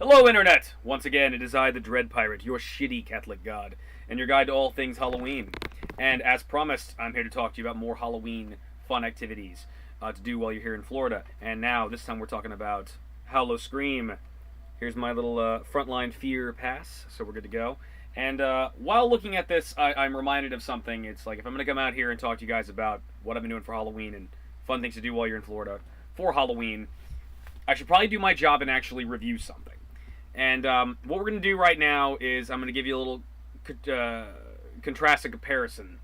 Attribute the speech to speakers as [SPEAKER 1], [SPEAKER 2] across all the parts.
[SPEAKER 1] Hello, Internet! Once again, it is I, the Dread Pirate, your shitty Catholic god, and your guide to all things Halloween. And as promised, I'm here to talk to you about more Halloween fun activities to do while you're here in Florida. And now, this time we're talking about Howl-O-Scream. Here's my little frontline fear pass, so we're good to go. And while looking at this, I'm reminded of something. It's like, if I'm going to come out here and talk to you guys about what I've been doing for Halloween and fun things to do while you're in Florida for Halloween, I should probably do my job and actually review something. And what we're going to do right now is I'm going to give you a little contrast and comparison.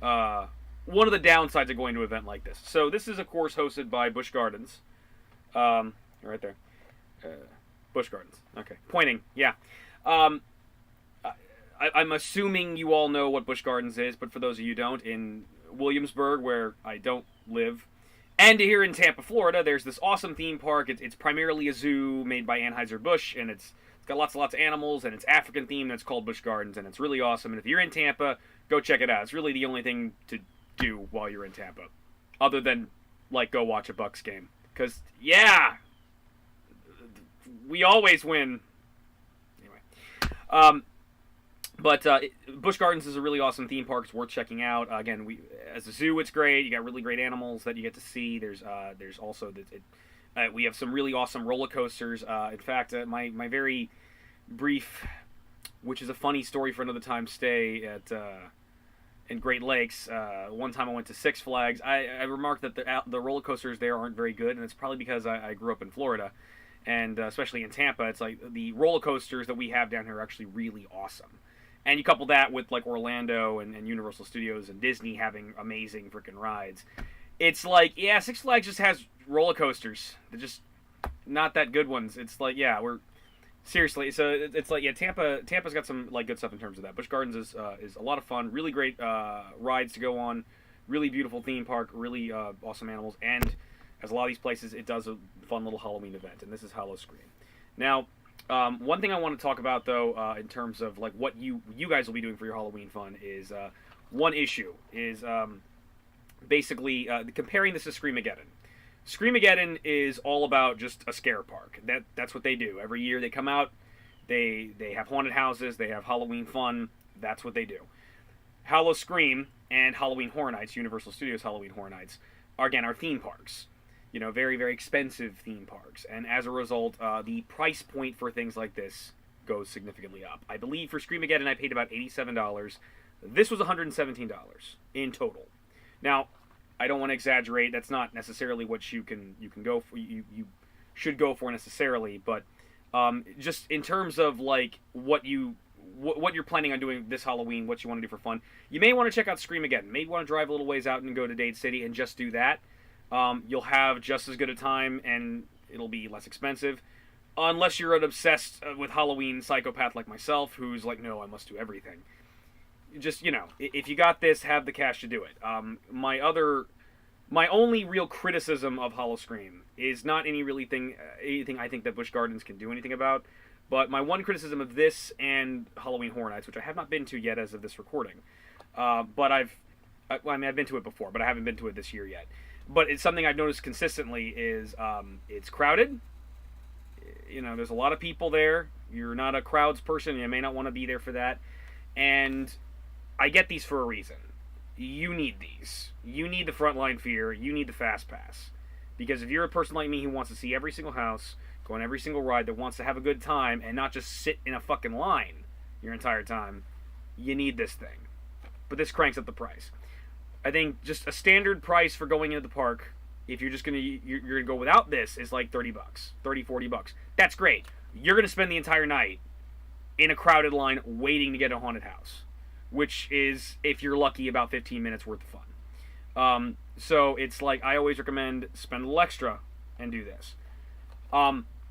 [SPEAKER 1] One of the downsides of going to an event like this. So this is, of course, hosted by Busch Gardens. Right there. Busch Gardens. Okay. Pointing. Yeah. I'm assuming you all know what Busch Gardens is, but for those of you who don't, in Williamsburg, where I don't live, and here in Tampa, Florida, there's this awesome theme park. It's primarily a zoo made by Anheuser-Busch, and it's got lots and lots of animals, and it's African themed. It's called Busch Gardens, and it's really awesome. And if you're in Tampa, go check it out. It's really the only thing to do while you're in Tampa, other than, like, go watch a Bucks game. Because, yeah, we always win. Anyway. But Busch Gardens is a really awesome theme park. It's worth checking out. Again, as a zoo, it's great. You got really great animals that you get to see. There's also we have some really awesome roller coasters. In fact, my very brief, which is a funny story for another time, stay at in Great Lakes. One time I went to Six Flags. I remarked that the roller coasters there aren't very good, and it's probably because I grew up in Florida, and especially in Tampa, it's like the roller coasters that we have down here are actually really awesome. And you couple that with, like, Orlando and Universal Studios and Disney having amazing freaking rides. It's like, yeah, Six Flags just has roller coasters. They're just not that good ones. It's like, yeah, seriously. So it's like, yeah, Tampa's got some, like, good stuff in terms of that. Busch Gardens is a lot of fun. Really great rides to go on. Really beautiful theme park. Really awesome animals. And as a lot of these places, it does a fun little Halloween event. And this is Howl-O-Scream. Now, one thing I want to talk about, though, in terms of, like, what you guys will be doing for your Halloween fun is one issue is basically comparing this to Screamageddon. Screamageddon is all about just a scare park. That's what they do. Every year they come out, they have haunted houses, they have Halloween fun. That's what they do. Howl-O-Scream and Halloween Horror Nights, Universal Studios Halloween Horror Nights, are theme parks. You know, very, very expensive theme parks. And as a result, the price point for things like this goes significantly up. I believe for Screamageddon I paid about $87. This was $117 in total. Now, I don't want to exaggerate. That's not necessarily what you can go for. You should go for necessarily. But just in terms of, like, what you're planning on doing this Halloween, what you want to do for fun, you may want to check out Screamageddon. Maybe want to drive a little ways out and go to Dade City and just do that. You'll have just as good a time, and it'll be less expensive. Unless you're an obsessed with Halloween psychopath like myself, who's like, no, I must do everything. Just, if you got this, have the cash to do it. My only real criticism of Howl-O-Scream is not anything I think that Busch Gardens can do anything about. But my one criticism of this and Halloween Horror Nights, which I have not been to yet as of this recording, but I've been to it before, but I haven't been to it this year yet. But it's something I've noticed consistently is it's crowded. There's a lot of people there. You're not a crowds person. You may not want to be there for that. And I get these for a reason. You need these. You need the frontline fear. You need the fast pass. Because if you're a person like me who wants to see every single house, go on every single ride, that wants to have a good time and not just sit in a fucking line your entire time, you need this thing. But this cranks up the price. I think just a standard price for going into the park, if you're gonna go without this, is like $30, $40. That's great. You're gonna spend the entire night in a crowded line waiting to get a haunted house, which is, if you're lucky, about 15 minutes worth of fun. So it's like, I always recommend spend a little extra and do this.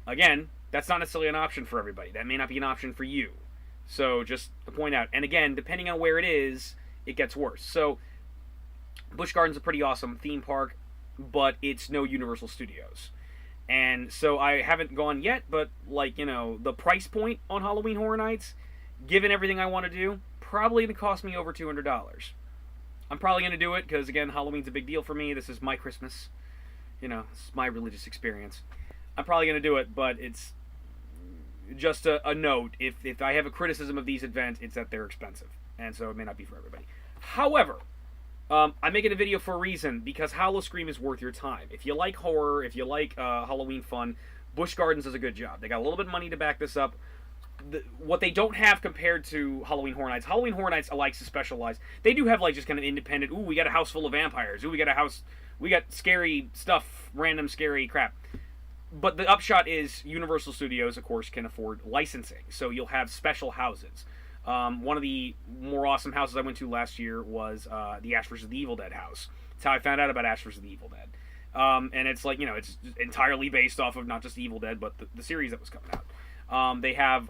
[SPEAKER 1] Again, that's not necessarily an option for everybody. That may not be an option for you. So just to point out, and again, depending on where it is, it gets worse. So Busch Gardens is a pretty awesome theme park, but it's no Universal Studios. And so I haven't gone yet, but, like, the price point on Halloween Horror Nights, given everything I want to do, probably going to cost me over $200. I'm probably going to do it because, again, Halloween's a big deal for me. This is my Christmas. This is my religious experience. I'm probably going to do it, but it's just a note, if I have a criticism of these events, it's that they're expensive, and so it may not be for everybody. However, I'm making a video for a reason, because Howl-O-Scream is worth your time. If you like horror, if you like Halloween fun, Busch Gardens does a good job. They got a little bit of money to back this up. What they don't have compared to Halloween Horror Nights, Halloween Horror Nights likes to specialize. They do have like just kind of independent, ooh, we got a house full of vampires, ooh, we got scary stuff, random scary crap. But the upshot is Universal Studios, of course, can afford licensing. So you'll have special houses. One of the more awesome houses I went to last year was the Ash vs. the Evil Dead house. That's how I found out about Ash vs. the Evil Dead. And it's like, it's entirely based off of not just Evil Dead, but the series that was coming out. They have,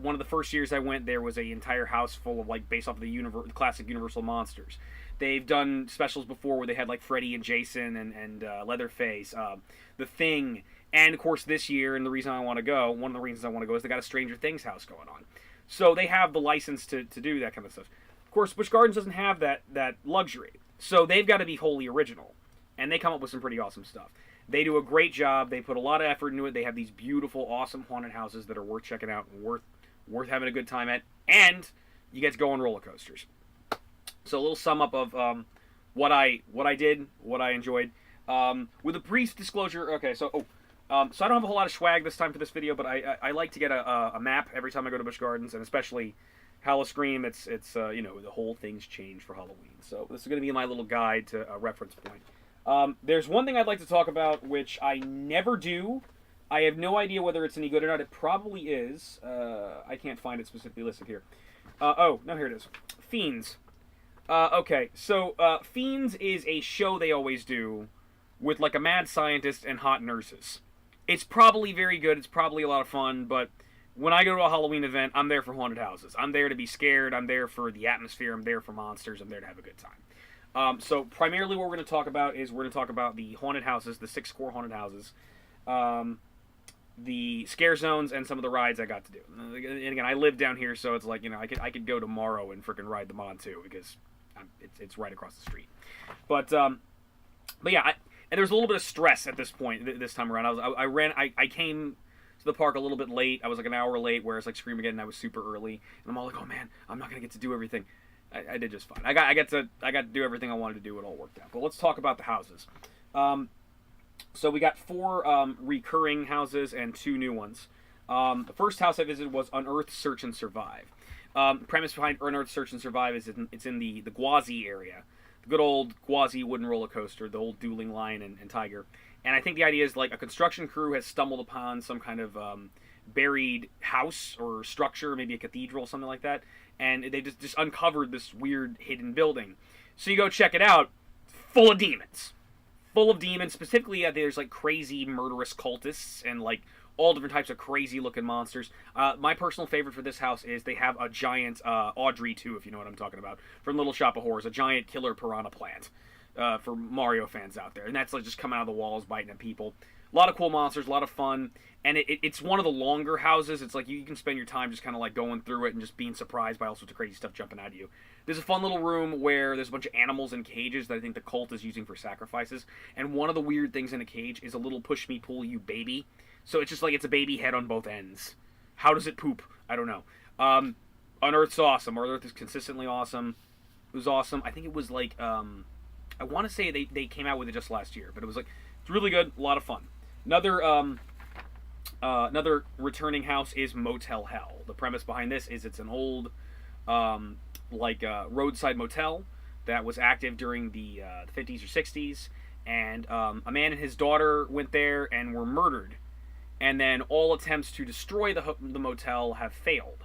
[SPEAKER 1] one of the first years I went, there was an entire house full of, like, based off of the classic Universal monsters. They've done specials before where they had, like, Freddy and Jason and Leatherface, The Thing. And, of course, this year, and one of the reasons I want to go is they got a Stranger Things house going on. So they have the license to do that kind of stuff. Of course, Busch Gardens doesn't have that luxury. So they've got to be wholly original. And they come up with some pretty awesome stuff. They do a great job. They put a lot of effort into it. They have these beautiful, awesome haunted houses that are worth checking out and worth having a good time at. And you get to go on roller coasters. So a little sum up of what I did, what I enjoyed. With a brief disclosure, okay, so I don't have a whole lot of swag this time for this video, but I like to get a map every time I go to Busch Gardens, and especially Howl-O-Scream. It's the whole thing's changed for Halloween. So this is going to be my little guide to a reference point. There's one thing I'd like to talk about, which I never do. I have no idea whether it's any good or not. It probably is. I can't find it specifically listed here. Oh, no, here it is. Fiends. Okay, so Fiends is a show they always do with like a mad scientist and hot nurses. It's probably very good. It's probably a lot of fun, but when I go to a Halloween event, I'm there for haunted houses. I'm there to be scared. I'm there for the atmosphere. I'm there for monsters. I'm there to have a good time. So primarily what we're going to talk about is the haunted houses, the 6 core haunted houses, the scare zones, and some of the rides I got to do. And again, I live down here, so it's like, I could go tomorrow and freaking ride them on too, because it's right across the street. But yeah, and there was a little bit of stress at this point, this time around. I came to the park a little bit late. I was like an hour late, whereas like Scream Again, I was super early. And I'm all like, oh man, I'm not going to get to do everything. I did just fine. I got to do everything I wanted to do. It all worked out. But let's talk about the houses. So we got 4 recurring houses and 2 new ones. The first house I visited was Unearth Search and Survive. Premise behind Unearth Search and Survive is it's in the Gwazi area. The good old Gwazi wooden roller coaster, the old dueling lion and tiger. And I think the idea is like a construction crew has stumbled upon some kind of buried house or structure, maybe a cathedral, something like that. And they just uncovered this weird hidden building. So you go check it out, full of demons. Full of demons. Specifically, there's like crazy murderous cultists and like all different types of crazy looking monsters. My personal favorite for this house is they have a giant Audrey 2, if you know what I'm talking about, from Little Shop of Horrors, a giant killer piranha plant for Mario fans out there. And that's like just coming out of the walls, biting at people. A lot of cool monsters, a lot of fun. And it's one of the longer houses. It's like you can spend your time just kind of like going through it and just being surprised by all sorts of crazy stuff jumping out at you. There's a fun little room where there's a bunch of animals in cages that I think the cult is using for sacrifices. And one of the weird things in a cage is a little push me pull you baby. So it's just like it's a baby head on both ends. How does it poop? I don't know. Unearth's awesome. Unearth is consistently awesome. It was awesome. I think it was like, I want to say they came out with it just last year. But it was like, it's really good. A lot of fun. Another returning house is Motel Hell. The premise behind this is it's an old, roadside motel that was active during the 50s or 60s. And a man and his daughter went there and were murdered. And then all attempts to destroy the motel have failed.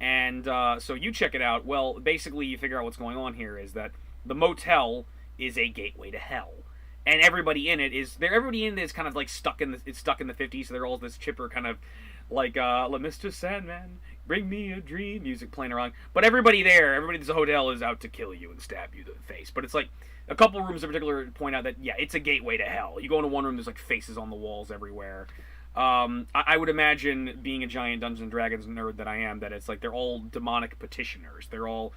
[SPEAKER 1] And so you check it out. Well, basically you figure out what's going on here is that the motel is a gateway to hell. And everybody in it is kind of like stuck in the 50s. So they're all this chipper kind of like Mr. Sandman, bring me a dream music playing around. But everybody that's a hotel is out to kill you and stab you in the face. But it's like a couple rooms in particular point out that yeah, it's a gateway to hell. You go into one room, there's like faces on the walls everywhere. I would imagine, being a giant Dungeons and Dragons nerd that I am, that it's like they're all demonic petitioners. They're all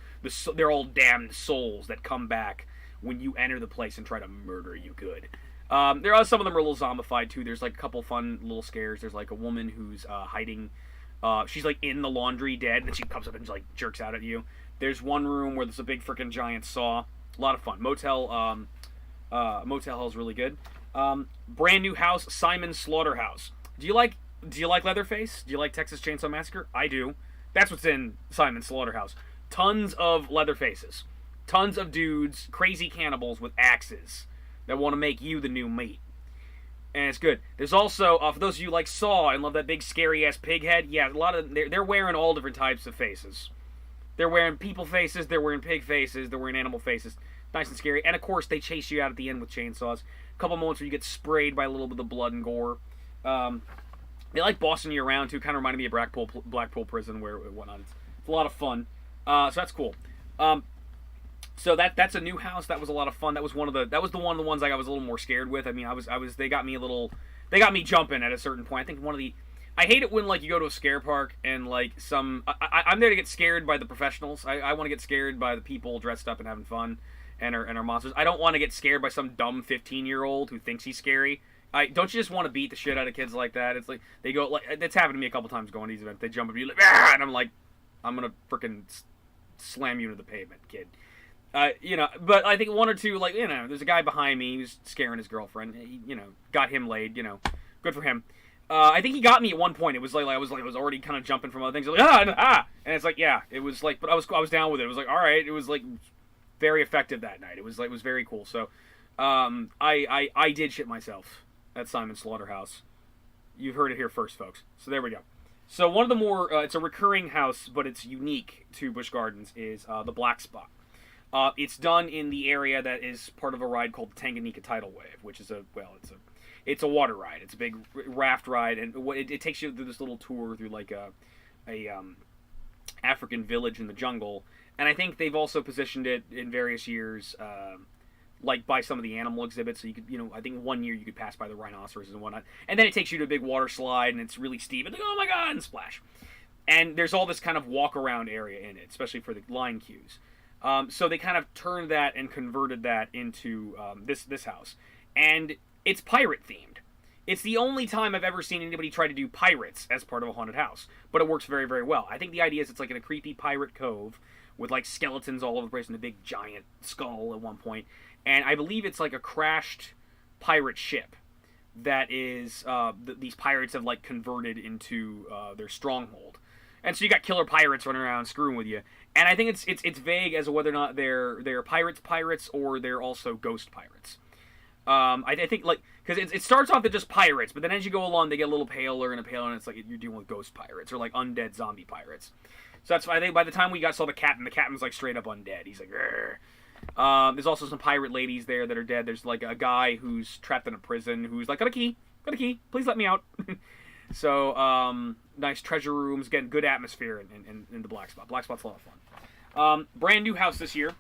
[SPEAKER 1] damned souls that come back when you enter the place and try to murder you good. There are some of them are a little zombified too. There's like a couple fun little scares. There's like a woman who's hiding She's like in the laundry dead, and then she comes up and like jerks out at you. There's one room where there's a big freaking giant saw. A lot of fun. Motel Hell is really good. Brand new house, Simon Slaughterhouse. Do you like Leatherface? Do you like Texas Chainsaw Massacre? I do. That's what's in Simon Slaughterhouse. Tons of Leatherfaces. Tons of dudes, crazy cannibals with axes that want to make you the new meat. And it's good. There's also, for those of you like Saw and love that big scary ass pig head, yeah, a lot of they're wearing all different types of faces. They're wearing people faces, they're wearing pig faces, they're wearing animal faces. Nice and scary. And of course, they chase you out at the end with chainsaws. A couple moments where you get sprayed by a little bit of blood and gore. They like bossing you around too. Kind of reminded me of Blackpool Prison, where whatnot. It's a lot of fun. So that's cool. So that's a new house. That was a lot of fun. That was one of the ones I was a little more scared with. I mean, they got me jumping at a certain point. I think I hate it when like you go to a scare park and like I'm there to get scared by the professionals. I want to get scared by the people dressed up and having fun and are monsters. I don't want to get scared by some dumb 15-year-old who thinks he's scary. Don't you just want to beat the shit out of kids like that? It's like they go like that's happened to me a couple times going to these events. They jump at you like, ah! And I'm like, I'm gonna freaking slam you to the pavement, kid. But I think one or two, like, there's a guy behind me. He was scaring his girlfriend. He, got him laid. Good for him. I think he got me at one point. It was like I was already kind of jumping from other things. Like, and it's like, yeah, it was like, but I was down with it. It was like, all right, it was like very effective that night. It was very cool. So, I did shit myself at Simon Slaughterhouse. You've heard it here first, folks. So there we go. So one of the more, it's a recurring house, but it's unique to Busch Gardens, is the Black Spot. It's done in the area that is part of a ride called the Tanganyika Tidal Wave, which is it's a water ride. It's a big raft ride, and it takes you through this little tour through like a African village in the jungle. And I think they've also positioned it in various years, like by some of the animal exhibits. So you could, I think one year you could pass by the rhinoceroses and whatnot, and then it takes you to a big water slide, and it's really steep, and like, oh my god, and splash. And there's all this kind of walk around area in it, especially for the line queues. So they kind of turned that and converted that into this house. And it's pirate themed. It's the only time I've ever seen anybody try to do pirates as part of a haunted house. But it works very, very well. I think the idea is it's like in a creepy pirate cove with like skeletons all over the place and a big giant skull at one point. And I believe it's like a crashed pirate ship that is these pirates have like converted into their stronghold. And so you got killer pirates running around screwing with you. And I think it's vague as to whether or not they're pirates or they're also ghost pirates. I think like because it starts off as just pirates, but then as you go along, they get a little paler, and it's like you're dealing with ghost pirates or like undead zombie pirates. So that's why I think by the time we saw the captain's like straight up undead. He's like, grr. There's also some pirate ladies there that are dead. There's like a guy who's trapped in a prison who's like, got a key, please let me out. So, nice treasure rooms, again, good atmosphere in the Black Spot. Black Spot's a lot of fun. Brand new house this year.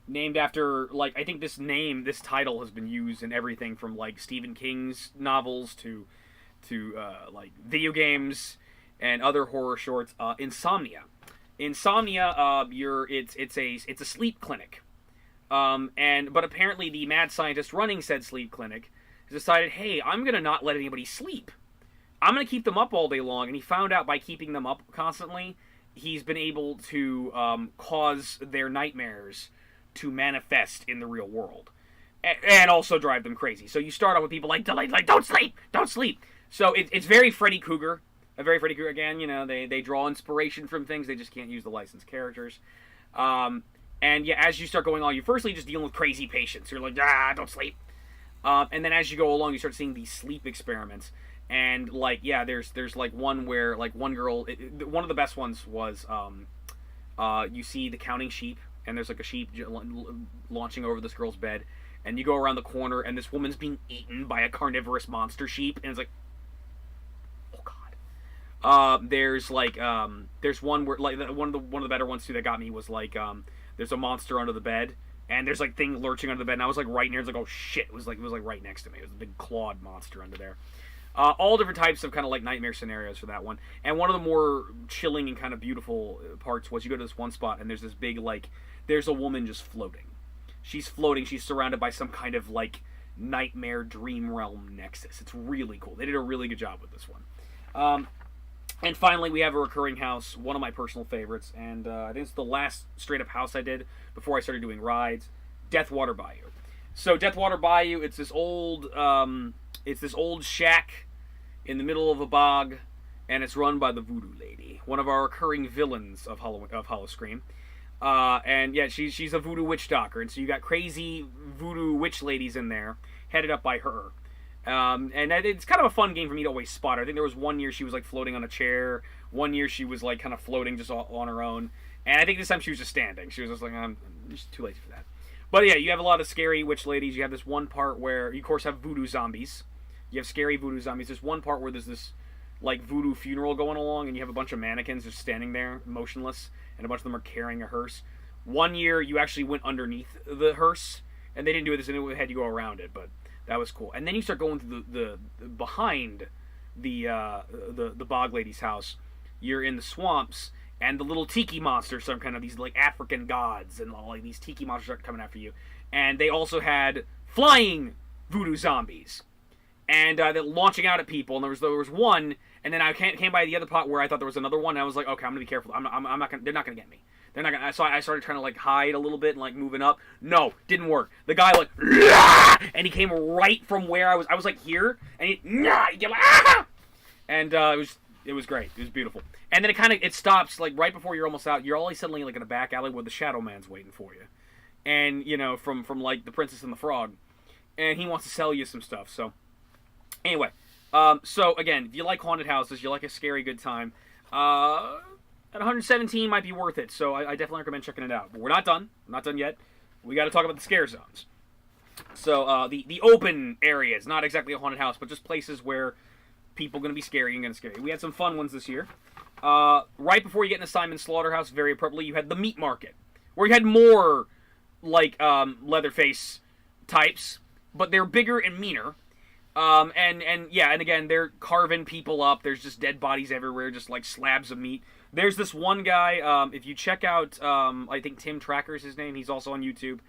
[SPEAKER 1] Named after, like, I think this title has been used in everything from, like, Stephen King's novels to like, video games and other horror shorts. Insomnia. Insomnia, it's a sleep clinic. But apparently the mad scientist running said sleep clinic decided, hey, I'm going to not let anybody sleep. I'm going to keep them up all day long. And he found out by keeping them up constantly, he's been able to cause their nightmares to manifest in the real world. And also drive them crazy. So you start off with people like don't sleep. So it's very Freddy Krueger. Very Freddy Krueger again. They draw inspiration from things. They just can't use the licensed characters. And yeah, as you start going on, you're firstly just dealing with crazy patients. You're like, don't sleep. And then as you go along, you start seeing these sleep experiments. And, like, yeah, there's like, one where, like, one girl... one of the best ones was, you see the counting sheep, and there's, like, a sheep launching over this girl's bed. And you go around the corner, and this woman's being eaten by a carnivorous monster sheep. And it's like... oh, God. There's, like, there's one where... like, one of the better ones, too, that got me was, like, there's a monster under the bed. And there's like thing lurching under the bed, and I was like right near. It's like, oh shit! It was like right next to me. It was a big clawed monster under there. All different types of kind of like nightmare scenarios for that one. And one of the more chilling and kind of beautiful parts was you go to this one spot, and there's this big like there's a woman just floating. She's floating. She's surrounded by some kind of like nightmare dream realm nexus. It's really cool. They did a really good job with this one. And finally, we have a recurring house, one of my personal favorites, and I think it's the last straight-up house I did before I started doing rides, Deathwater Bayou. So Deathwater Bayou, it's this old shack in the middle of a bog, and it's run by the Voodoo Lady, one of our recurring villains of Howl-O-Scream. And yeah, she's a voodoo witch doctor, and so you got crazy voodoo witch ladies in there, headed up by her. And it's kind of a fun game for me to always spot her. I think there was one year she was like floating on a chair. One year she was like kind of floating just on her own. And I think this time she was just standing. She was just like, I'm just too lazy for that. But yeah, you have a lot of scary witch ladies. You have this one part where you, of course, have voodoo zombies. You have scary voodoo zombies. There's one part where there's this like voodoo funeral going along, and you have a bunch of mannequins just standing there, motionless, and a bunch of them are carrying a hearse. One year you actually went underneath the hearse, and they didn't do this, and they had you go around it, but that was cool. And then you start going through the behind the bog lady's house. You're in the swamps, and the little tiki monsters, some kind of these like African gods, and like these tiki monsters start coming after you. And they also had flying voodoo zombies, and they're launching out at people. And there was one, and then I came by the other pot where I thought there was another one. And I was like, okay, I'm gonna be careful. I'm not gonna. They're not gonna get me. They're not gonna. So I started trying to like hide a little bit and like moving up. No, didn't work. The guy like, and he came right from where I was. I was like here, and he like, and it was great. It was beautiful. And then it stops like right before you're almost out. You're always suddenly like in a back alley where the Shadow Man's waiting for you, and you know from like the Princess and the Frog, and he wants to sell you some stuff. So anyway, so again, if you like haunted houses, you like a scary good time. At 117 might be worth it, so I definitely recommend checking it out. But we're not done. We're not done yet. We got to talk about the scare zones. So the open areas, not exactly a haunted house, but just places where people are going to be scary and going to scare you. We had some fun ones this year. Right before you get into Simon's Slaughterhouse, very appropriately, you had the meat market, where you had more like Leatherface types, but they're bigger and meaner. And again, they're carving people up. There's just dead bodies everywhere, just like slabs of meat. There's this one guy, if you check out, I think Tim Tracker's his name. He's also on YouTube.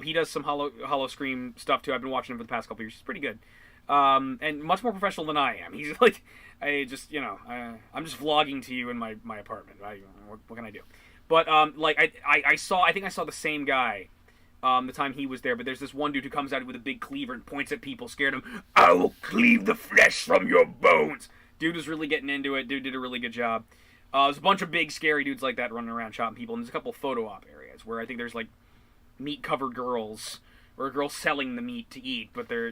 [SPEAKER 1] He does some Howl-O-Scream stuff too. I've been watching him for the past couple years. He's pretty good. And much more professional than I am. He's like, I'm just vlogging to you in my apartment. What can I do? But, I think I saw the same guy, the time he was there, but there's this one dude who comes out with a big cleaver and points at people, scared them. I will cleave the flesh from your bones. Dude was really getting into it. Dude did a really good job. There's a bunch of big, scary dudes like that running around chopping people, and there's a couple photo op areas where I think there's, like, meat-covered girls, or girls selling the meat to eat, but they're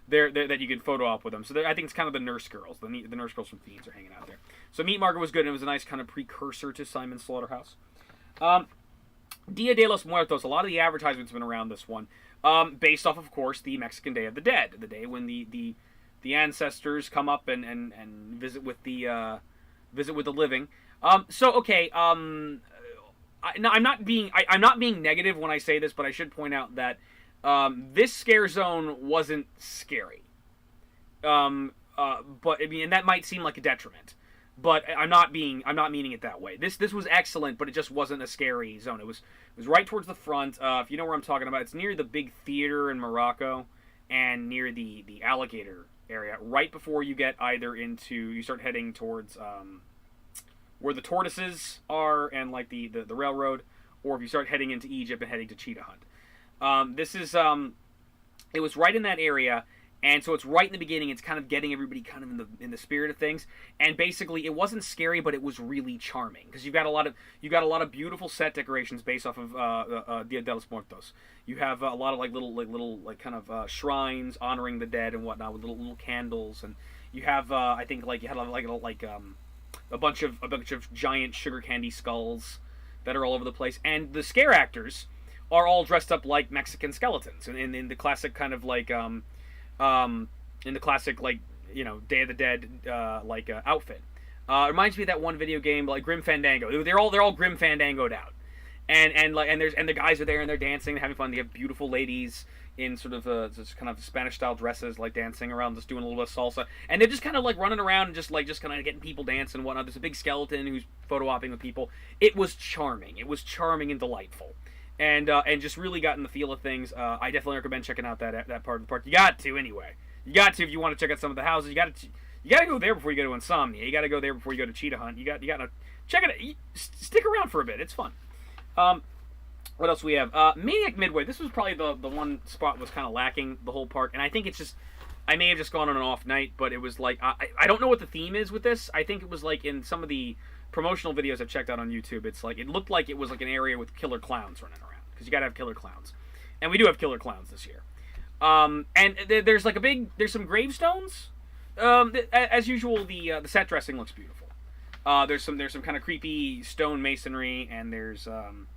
[SPEAKER 1] that you can photo op with them. So I think it's kind of the nurse girls. The nurse girls from Fiends are hanging out there. So Meat Market was good, and it was a nice kind of precursor to Simon's Slaughterhouse. Dia de los Muertos, a lot of the advertisements have been around this one, based off, of course, the Mexican Day of the Dead, the day when the ancestors come up and visit with the living. I'm not being negative when I say this, but I should point out that this scare zone wasn't scary. But I mean, and that might seem like a detriment. But I'm not meaning it that way. This was excellent, but it just wasn't a scary zone. It was right towards the front. If you know where I'm talking about, it's near the big theater in Morocco and near the alligator area. Right before you get you start heading towards where the tortoises are and like the railroad, or if you start heading into Egypt and heading to Cheetah Hunt. It was right in that area. And so it's right in the beginning. It's kind of getting everybody kind of in the spirit of things. And basically, it wasn't scary, but it was really charming because you got a lot of beautiful set decorations based off of Dia de los Muertos. You have a lot of little kind of shrines honoring the dead and whatnot with little candles. And you have I think you had a bunch of giant sugar candy skulls that are all over the place. And the scare actors are all dressed up like Mexican skeletons in the classic kind of in the classic Day of the Dead outfit. It reminds me of that one video game like Grim Fandango. They're all Grim Fandangoed out, and the guys are there and they're dancing, having fun. They have beautiful ladies in sort of just kind of Spanish style dresses, like dancing around, just doing a little bit of salsa, and they're just kind of like running around and just kind of getting people dancing and whatnot. There's a big skeleton who's photo opping with people. It was charming. It was charming and delightful. And just really got in the feel of things. I definitely recommend checking out that part of the park. You got to anyway. You got to if you want to check out some of the houses. You got You gotta go there before you go to Insomnia. You gotta go there before you go to Cheetah Hunt. You gotta check it out. Stick around for a bit. It's fun. What else we have? Meuk Midway. This was probably the one spot was kind of lacking the whole park, and I think it's just I may have just gone on an off night, but it was like I don't know what the theme is with this. I think it was like in some of the promotional videos I've checked out on YouTube. It's like it looked like it was like an area with killer clowns running around because you gotta have killer clowns, and we do have killer clowns this year. And there's like there's some gravestones. As usual, the set dressing looks beautiful. There's some kind of creepy stone masonry, and there's some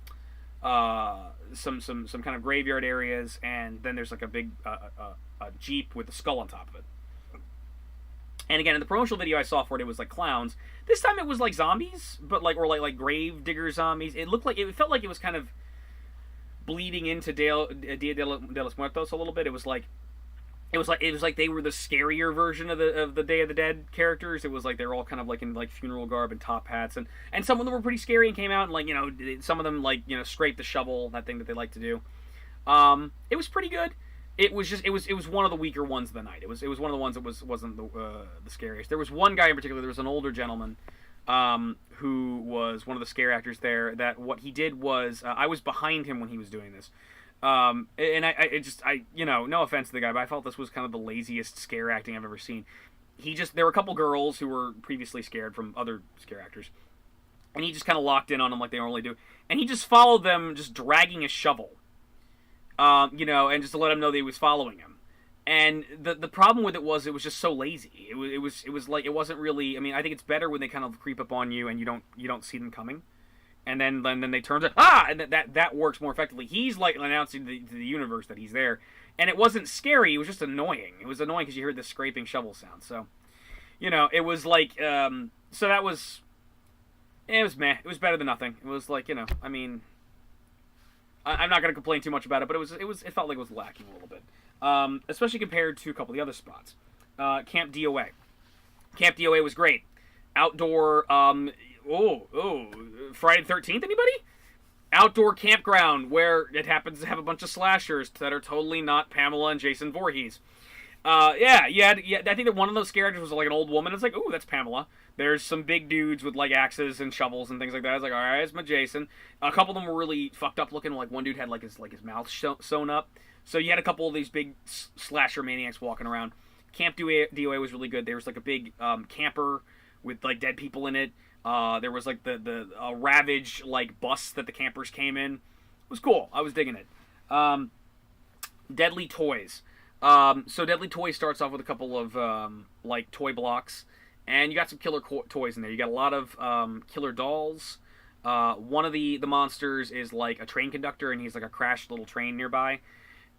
[SPEAKER 1] kind of graveyard areas, and then there's like a big a jeep with a skull on top of it. And again, in the promotional video I saw for it was like clowns. This time it was like zombies, but like grave digger zombies. It felt like it was kind of bleeding into Dia de los Muertos a little bit. It was like they were the scarier version of the Day of the Dead characters. It was like they were all kind of like in like funeral garb and top hats, and some of them were pretty scary and came out and like some of them like scraped the shovel, that thing that they like to do. It was pretty good. It was one of the weaker ones of the night. It was one of the ones that wasn't the scariest. There was one guy in particular. There was an older gentleman who was one of the scare actors there. That what he did was I was behind him when he was doing this. And I no offense to the guy, but I felt this was kind of the laziest scare acting I've ever seen. There were a couple girls who were previously scared from other scare actors, and he just kind of locked in on them like they normally do, and he just followed them, just dragging a shovel, and just to let them know that he was following him. And the problem with it was just so lazy. It was like it wasn't really. I mean, I think it's better when they kind of creep up on you and you don't see them coming. And then they turn to and that works more effectively. He's like announcing to the universe that he's there, and it wasn't scary. It was just annoying. It was annoying because you heard the scraping shovel sound. So, it was like so that was it was meh. It was better than nothing. It was like I mean, I'm not gonna complain too much about it, but it felt like it was lacking a little bit, especially compared to a couple of the other spots. Camp DOA. Camp DOA was great. Outdoor. Friday the 13th, anybody? Outdoor campground where it happens to have a bunch of slashers that are totally not Pamela and Jason Voorhees. I think that one of those scare actors was like an old woman. It's like, ooh, that's Pamela. There's some big dudes with like axes and shovels and things like that. I was like, all right, it's my Jason. A couple of them were really fucked up looking. Like one dude had like his mouth sewn up. So you had a couple of these big slasher maniacs walking around. Camp DOA was really good. There was like a big camper with like dead people in it. There was like the Ravage like bus that the campers came in. It was cool. I was digging it. Deadly Toys. So Deadly Toys starts off with a couple of like toy blocks, and you got some killer toys in there. You got a lot of killer dolls. One of the monsters is like a train conductor, and he's like a crashed little train nearby.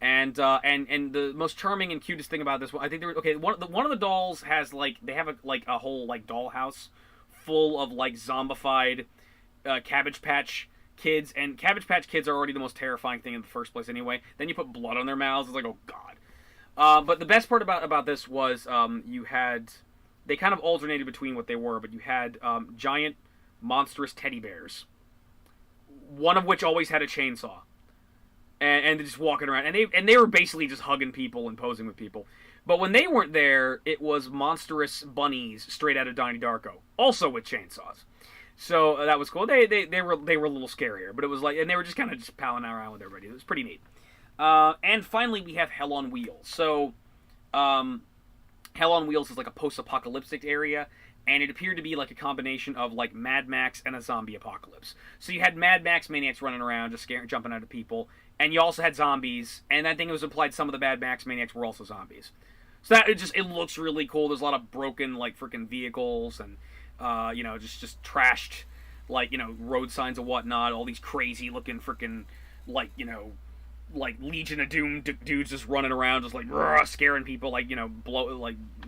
[SPEAKER 1] And the most charming and cutest thing about this one, I think one of the dolls has like they have a whole like doll house full of like zombified Cabbage Patch Kids, and Cabbage Patch Kids are already the most terrifying thing in the first place anyway. Then you put blood on their mouths, it's like, oh god. But the best part about this was they kind of alternated between what they were, but you had giant monstrous teddy bears, one of which always had a chainsaw, and just walking around, and they were basically just hugging people and posing with people. But when they weren't there, it was monstrous bunnies straight out of Donnie Darko, also with chainsaws. So that was cool. They were a little scarier, but it was like, and they were just kind of just palling around with everybody. It was pretty neat. And finally, we have Hell on Wheels. So Hell on Wheels is like a post-apocalyptic area, and it appeared to be like a combination of like Mad Max and a zombie apocalypse. So you had Mad Max maniacs running around, just jumping out of people, and you also had zombies. And I think it was implied some of the Mad Max maniacs were also zombies. So that it looks really cool. There's a lot of broken like freaking vehicles and just trashed like road signs and whatnot. All these crazy looking freaking like Legion of Doom dudes just running around, just like scaring people, like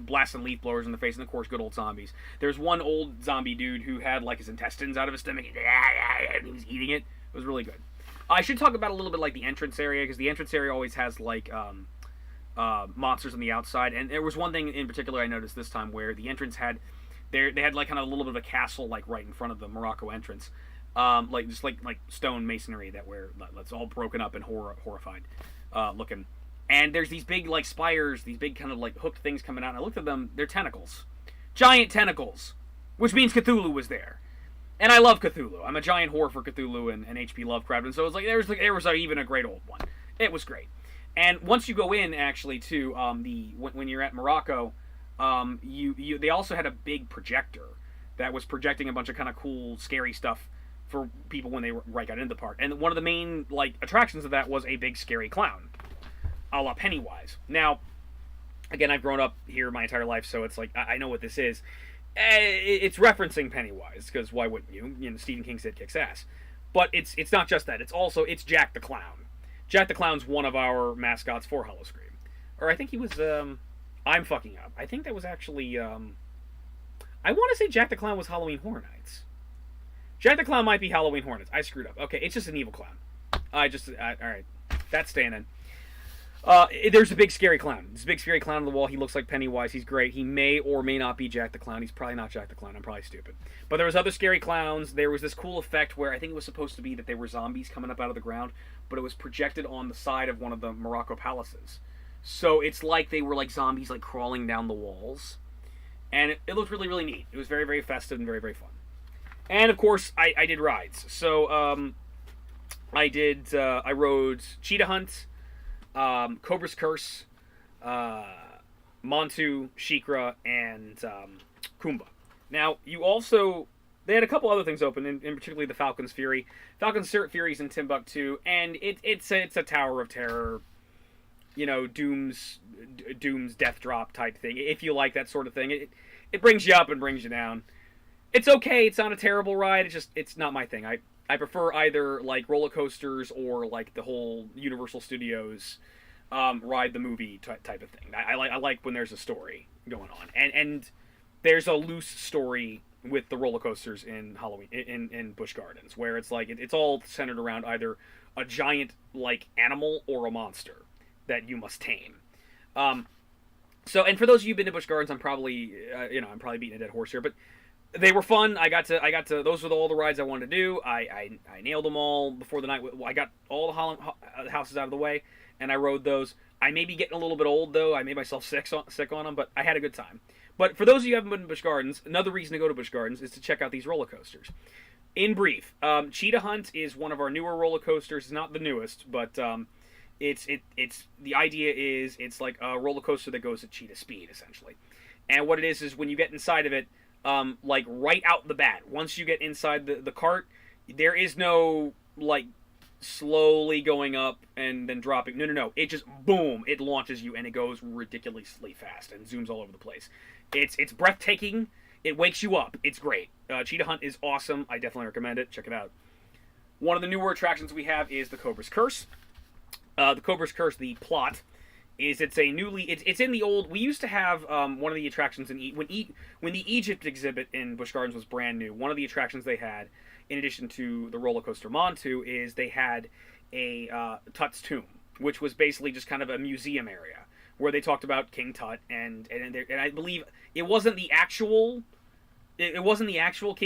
[SPEAKER 1] blasting leaf blowers in the face, and of course good old zombies. There's one old zombie dude who had like his intestines out of his stomach, and he was eating it. It was really good. I should talk about a little bit like the entrance area, because the entrance area always has like monsters on the outside, and there was one thing in particular I noticed this time where the entrance had they had like kind of a little bit of a castle like right in front of the Morocco entrance, like stone masonry that's all broken up and horrified looking, and there's these big like spires, these big kind of like hooked things coming out, and I looked at them, they're tentacles. giant tentacles, which means Cthulhu was there. And I love Cthulhu. I'm a giant whore for Cthulhu and H.P. Lovecraft, and so it was there was even a great old one. It was great. And once you go in, actually, to when you're at Morocco, they also had a big projector that was projecting a bunch of kind of cool, scary stuff for people when they got into the park. And one of the main attractions of that was a big scary clown, a la Pennywise. Now, again, I've grown up here my entire life, so it's like I know what this is. It's referencing Pennywise, because why wouldn't you? You know, Stephen King said kicks ass. But it's not just that. It's Jack the Clown. Jack the Clown's one of our mascots for Howl-O-Scream. Or I think he was, I'm fucking up. I think that was actually, I want to say Jack the Clown was Halloween Horror Nights. Jack the Clown might be Halloween Horror Nights. I screwed up. Okay, it's just an evil clown. Alright. That's staying in. There's a big scary clown. There's a big scary clown on the wall. He looks like Pennywise. He's great. He may or may not be Jack the Clown. He's probably not Jack the Clown. I'm probably stupid. But there was other scary clowns. There was this cool effect where I think it was supposed to be that they were zombies coming up out of the ground, but it was projected on the side of one of the Morocco palaces. So it's like they were like zombies crawling down the walls. And it looked really, really neat. It was very, very festive and very, very fun. And of course, I did rides. So I rode Cheetah Hunt, Cobras Curse, Montu, Shikra, and Kumba. Now, they had a couple other things open, in particularly the Falcon's Fury. Falcon's Fury's in Timbuktu, and it's a Tower of Terror, Doom's death drop type thing. If you like that sort of thing, it brings you up and brings you down. It's okay. It's not a terrible ride. It's not my thing. I prefer either roller coasters or the whole Universal Studios ride the movie type of thing. I like when there's a story going on, and there's a loose story with the roller coasters in Halloween in Busch Gardens, where it's it's all centered around either a giant animal or a monster that you must tame. So, and for those of you who've been to Busch Gardens, I'm probably beating a dead horse here, but they were fun. I got to. Those were all the rides I wanted to do. I nailed them all before the night. I got all the houses out of the way, and I rode those. I may be getting a little bit old though. I made myself sick on them, but I had a good time. But for those of you who haven't been to Busch Gardens, another reason to go to Busch Gardens is to check out these roller coasters. In brief, Cheetah Hunt is one of our newer roller coasters. It's not the newest, but it's the idea is it's like a roller coaster that goes at cheetah speed essentially. And what it is when you get inside of it, right out the bat, once you get inside the cart, there is no slowly going up and then dropping. No. It just boom, it launches you and it goes ridiculously fast and zooms all over the place. It's breathtaking. It wakes you up. It's great. Cheetah Hunt is awesome. I definitely recommend it. Check it out. One of the newer attractions we have is the Cobras Curse. The Cobras Curse, the plot is it's in the old. We used to have one of the attractions when the Egypt exhibit in Busch Gardens was brand new. One of the attractions they had, in addition to the roller coaster Montu, is they had a Tut's tomb, which was basically just kind of a museum area where they talked about King Tut and I believe it wasn't the actual King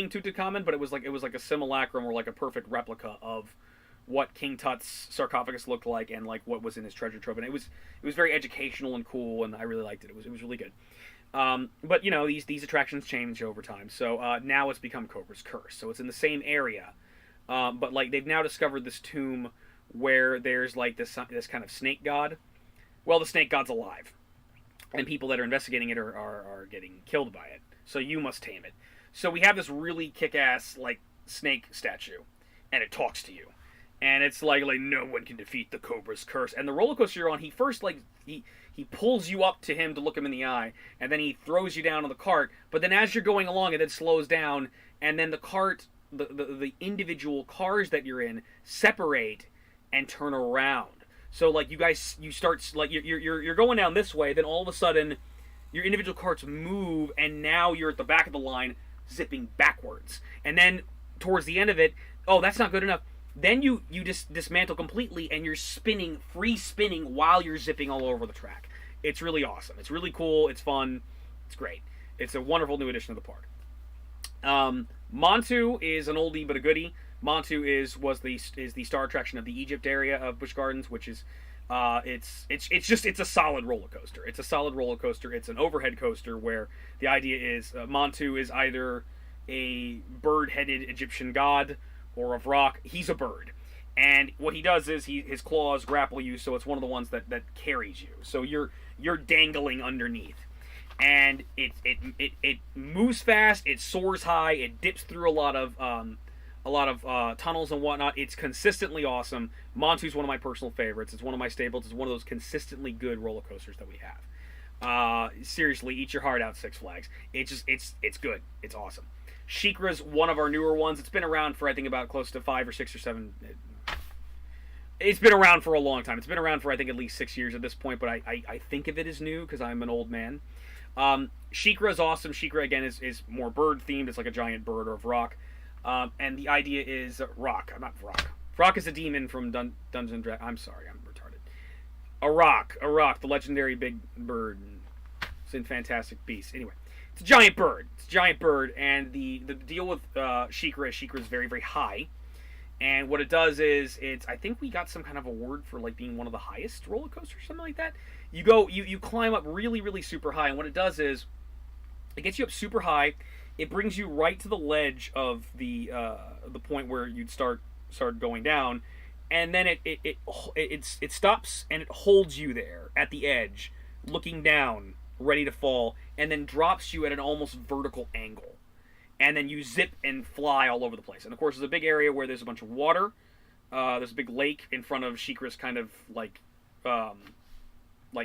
[SPEAKER 1] Tutankhamun, but it was like a simulacrum or a perfect replica of what King Tut's sarcophagus looked like and what was in his treasure trove, and it was very educational and cool, and I really liked it. It was really good. But these attractions change over time, so now it's become Cobra's Curse, so it's in the same area, but they've now discovered this tomb where there's this kind of snake god. Well, the snake god's alive, and people that are investigating it are getting killed by it, so you must tame it. So we have this really kick-ass snake statue, and it talks to you. And it's like no one can defeat the Cobra's Curse. And the roller coaster you're on, he first he pulls you up to him to look him in the eye, and then he throws you down on the cart. But then as you're going along, it then slows down, and then the cart, the individual cars that you're in separate and turn around. So you start you're going down this way, then all of a sudden your individual carts move, and now you're at the back of the line, zipping backwards. And then towards the end of it, oh, that's not good enough. Then you just dismantle completely, and you're free spinning while you're zipping all over the track. It's really awesome. It's really cool. It's fun. It's great. It's a wonderful new addition to the park. Montu is an oldie but a goodie. Montu is the star attraction of the Egypt area of Busch Gardens, which is It's a solid roller coaster. It's a solid roller coaster. It's an overhead coaster where the idea is Montu is either a bird-headed Egyptian god or of rock. He's a bird, and what he does is his claws grapple you, so it's one of the ones that carries you. So you're dangling underneath, and it moves fast. It soars high. It dips through a lot of tunnels and whatnot. It's consistently awesome. Montu's one of my personal favorites. It's one of my staples. It's one of those consistently good roller coasters that we have. Seriously, eat your heart out, Six Flags. It's good. It's awesome. SheiKra's one of our newer ones. It's been around for I think about close to 5 or 6 or 7. It's been around for a long time. It's been around for I think at least 6 years at this point. But I think of it as new because I'm an old man. SheiKra is awesome. SheiKra again is more bird themed. It's like a giant bird of rock. And the idea is Rock. Not Rock. Rock is a demon from Dungeons and Dragons. I'm sorry, I'm retarded. A rock, the legendary big bird. It's in Fantastic Beasts. Anyway, it's a giant bird. And the deal with SheiKra is very, very high. And what it does is, I think we got some kind of award for like being one of the highest roller coasters, something like that. You climb up really, really super high, and what it does is, it gets you up super high. It brings you right to the ledge of the point where you'd start going down, and then it stops and it holds you there at the edge, looking down, ready to fall, and then drops you at an almost vertical angle, and then you zip and fly all over the place. And of course, there's a big area where there's a bunch of water. There's a big lake in front of SheiKra's kind of like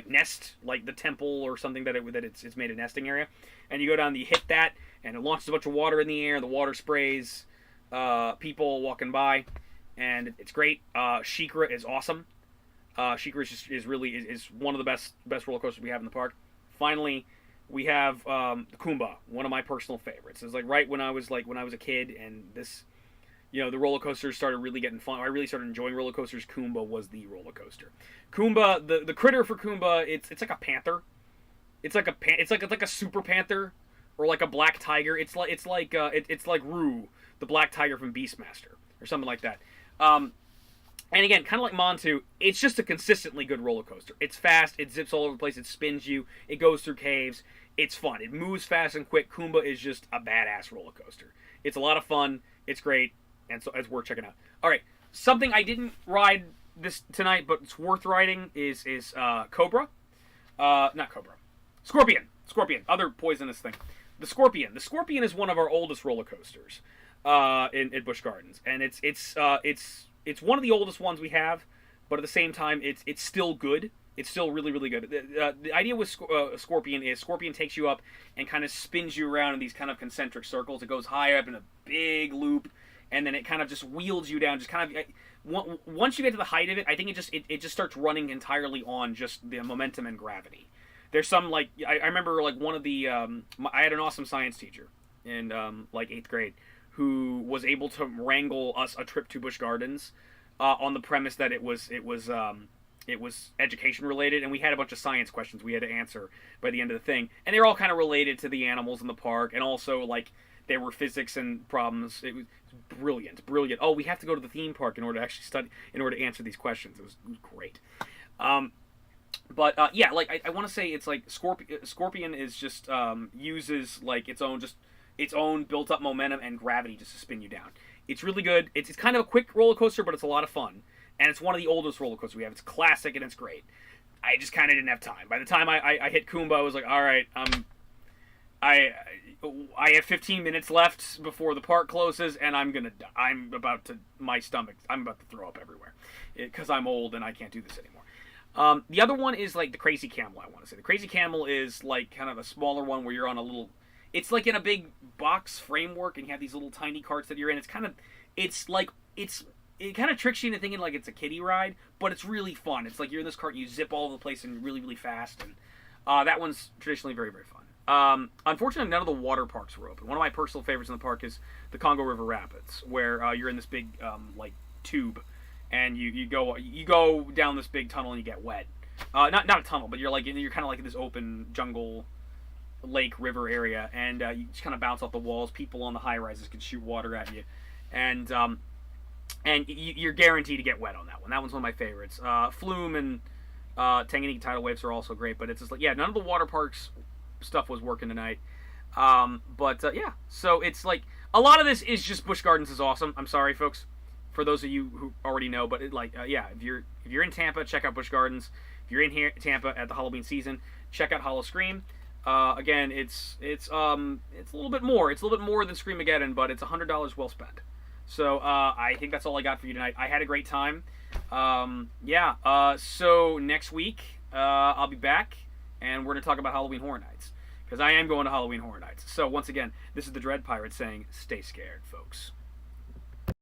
[SPEAKER 1] nest, like the temple or something that it's made a nesting area, and you go down, you hit that, and it launches a bunch of water in the air. The water sprays people walking by, and it's great. SheiKra is awesome. SheiKra is one of the best roller coasters we have in the park. Finally, we have the Kumba, one of my personal favorites. It's like right when I was a kid, and this, the roller coasters started really getting fun. I really started enjoying roller coasters. Kumba was the roller coaster. Kumba, the critter for Kumba, it's like a panther. It's like a super panther, or like a black tiger. It's like Roo, the black tiger from Beastmaster, or something like that. And again, kind of like Montu, it's just a consistently good roller coaster. It's fast, it zips all over the place, it spins you, it goes through caves, it's fun. It moves fast and quick. Kumba is just a badass roller coaster. It's a lot of fun, it's great, and so it's worth checking out. Alright, something I didn't ride this tonight, but it's worth riding is Cobra. Not Cobra. Scorpion, other poisonous thing. The Scorpion is one of our oldest roller coasters in Busch Gardens, and it's one of the oldest ones we have, but at the same time, it's still good. It's still really, really good. The idea with Scorpion is Scorpion takes you up and kind of spins you around in these kind of concentric circles. It goes high up in a big loop, and then it kind of just wheels you down. Just kind of once you get to the height of it, I think it just starts running entirely on just the momentum and gravity. There's some I remember one of the I had an awesome science teacher in 8th grade who was able to wrangle us a trip to Busch Gardens on the premise that it was education related, and we had a bunch of science questions we had to answer by the end of the thing, and they were all kind of related to the animals in the park, and also there were physics and problems. It was brilliant. Oh, we have to go to the theme park in order to actually study, in order to answer these questions. It was great. But I want to say it's like Scorpion is just uses its own built-up momentum and gravity just to spin you down. It's really good. It's kind of a quick roller coaster, but it's a lot of fun. And it's one of the oldest roller coasters we have. It's classic and it's great. I just kind of didn't have time. By the time I hit Kumba, I was like, all right, I have 15 minutes left before the park closes, and I'm about to throw up everywhere because I'm old and I can't do this anymore. The other one is like the Crazy Camel. I want to say the Crazy Camel is like kind of a smaller one where you're on a little. It's like in a big box framework, and you have these little tiny carts that you're in. It kind of tricks you into thinking like it's a kiddie ride, but it's really fun. It's like you're in this cart, and you zip all over the place and really, really fast, and that one's traditionally very, very fun. Unfortunately, none of the water parks were open. One of my personal favorites in the park is the Congo River Rapids, where you're in this big tube, and you go down this big tunnel and you get wet. Not a tunnel, but you're kind of like in this open jungle, lake, river area, and you just kind of bounce off the walls. People on the high rises can shoot water at you, and and you're guaranteed to get wet on that one. That one's one of my favorites. Flume and Tanganyika tidal waves are also great, but it's just like, yeah, none of the water parks stuff was working tonight. Yeah, so it's like a lot of this is just Busch Gardens is awesome. I'm sorry, folks, for those of you who already know, but yeah, if you're in Tampa, check out Busch Gardens. If you're in here Tampa at the Halloween season, check out Howl-O-Scream. Again, it's a little bit more. It's a little bit more than Screamageddon, but it's $100 well spent. So I think that's all I got for you tonight. I had a great time. So next week I'll be back, and we're gonna talk about Halloween Horror Nights, because I am going to Halloween Horror Nights. So once again, this is the Dread Pirate saying, stay scared, folks.